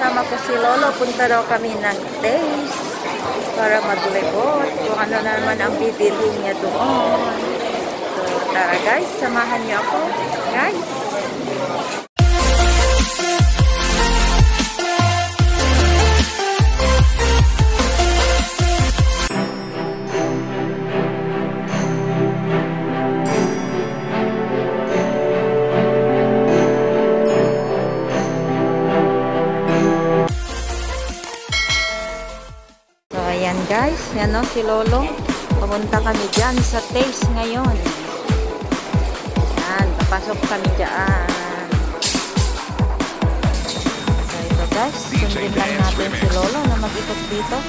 kasama ko si Lolo. Punta daw kami ng taste para maglibot kung ano naman ang bibilhin niya doon. So, tara guys, samahan niyo ako. Guys! Ayan guys, yan o si Lolo. Pumunta kami dyan sa taste ngayon. Yan, papasok kami dyan. So ito guys, sundin lang natin si Lolo na mag-ikot dito.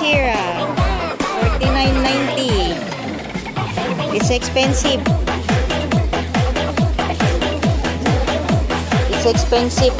Here, $49.90. It's expensive. It's expensive.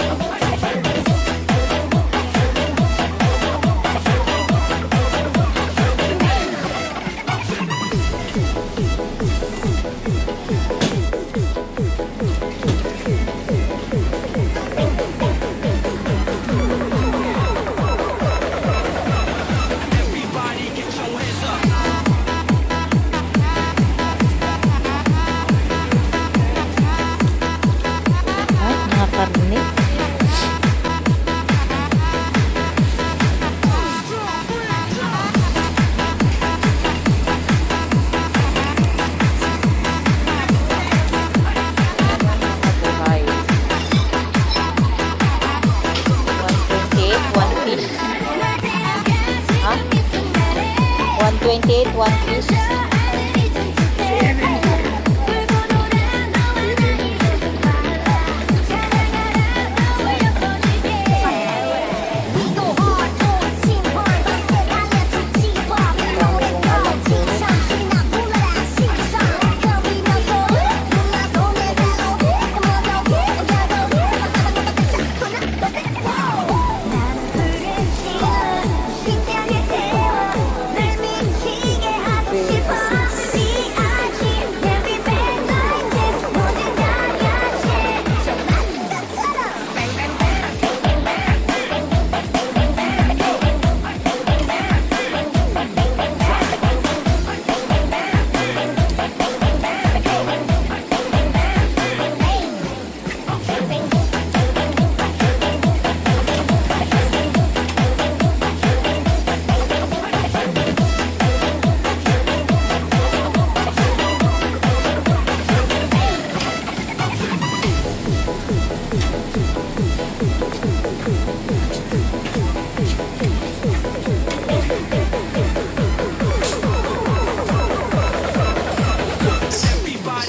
$128 one piece.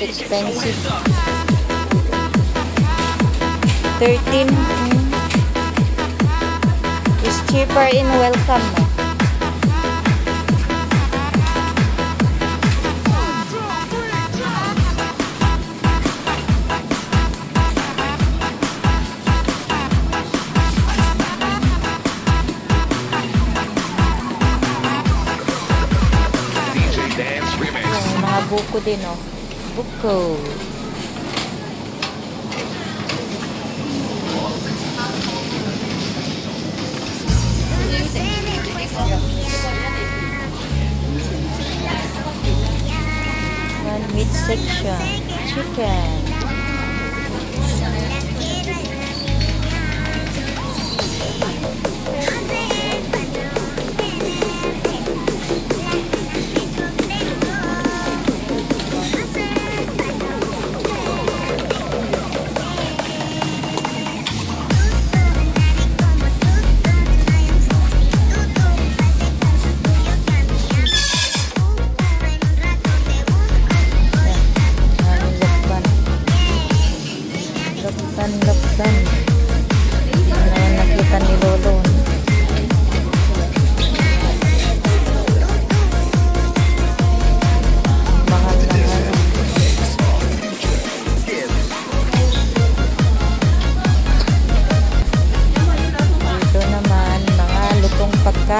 Expensive. 13 is cheaper in Welcome. Mga buko din, oh. Buko. One meat section. Chicken.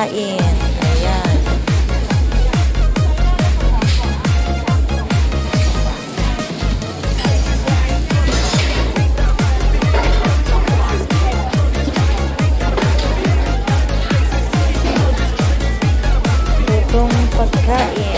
pagkain. Ayan. Lutong pagkain.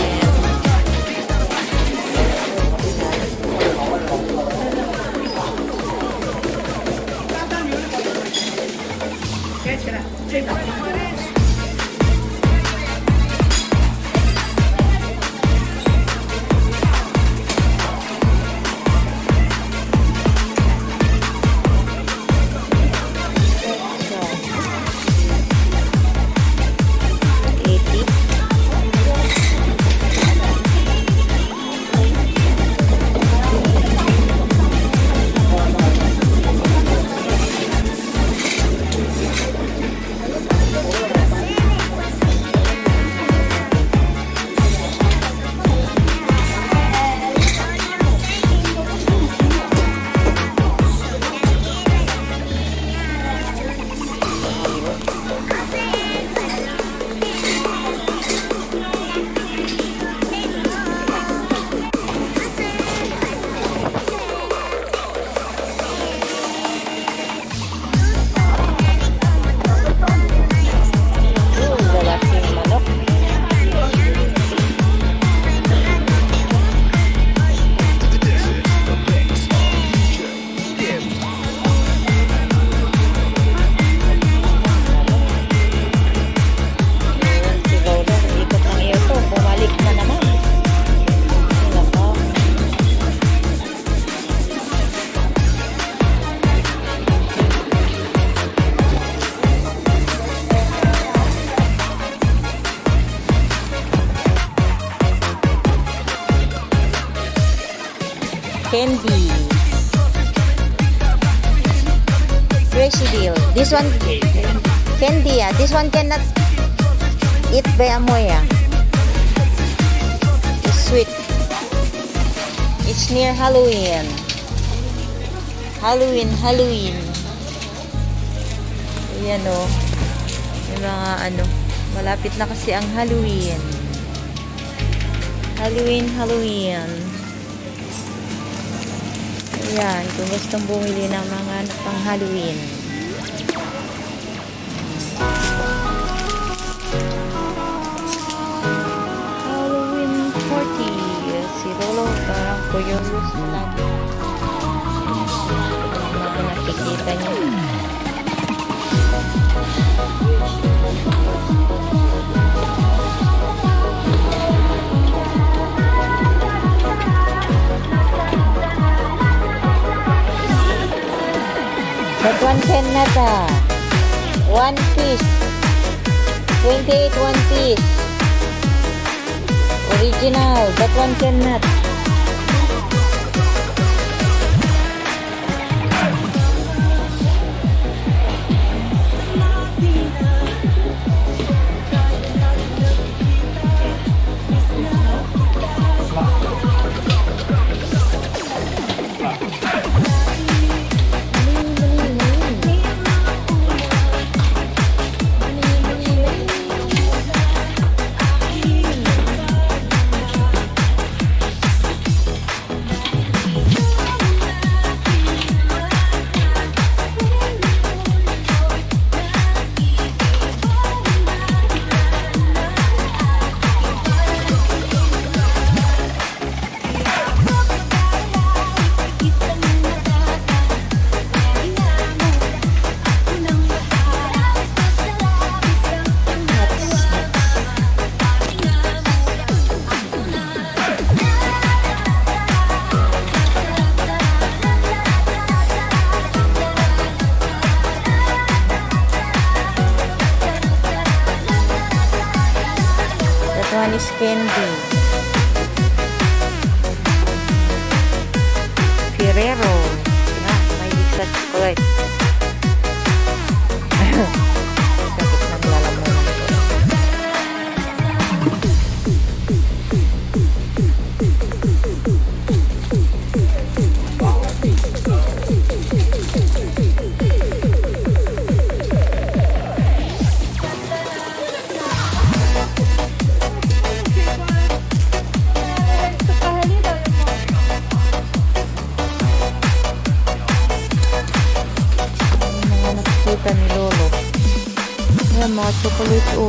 Candy. Crazy deal. This one candy. This one cannot eat by amoy. It's sweet. It's near Halloween. Halloween. Ayan o. Yung mga ano. Malapit na kasi ang Halloween. Halloween. Ayan, kung gustong bumili ng mga pang Halloween. Halloween party. Si Lolo, parang curious na natin. Mga nakikita niya. That one cannot one piece 28 one piece original. That one cannot. One is candy. Ferrero. May sa chocolate. Sakit ng lalamunan ko. chocolate o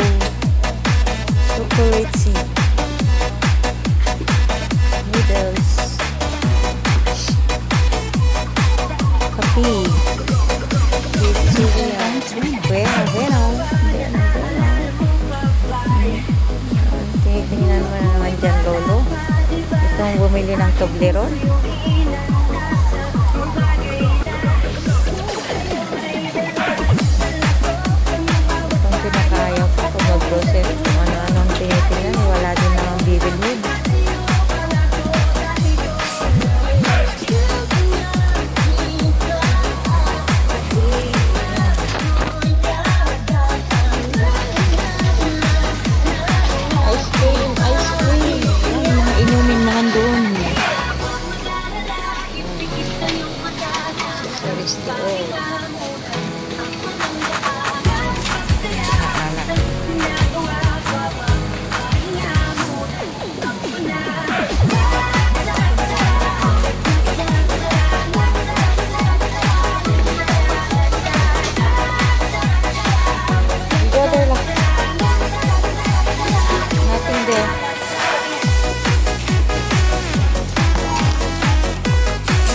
chocolate seed. Noodles. Kape. With cereal. Bueno. Tingnan mo na naman dyan, Lolo. Itong bumili ng Toblerone. Itong pinakaya ko kung mag-process kung ano-anong tinitingnan. Wala din namang bibilhin.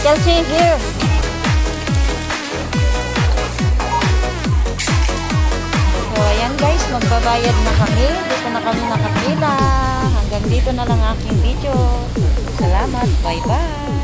Chelsea, here. So, ayan guys, magbabayad na kami. Dito na kami nakapila. Hanggang dito na lang aking video. Salamat. Bye-bye.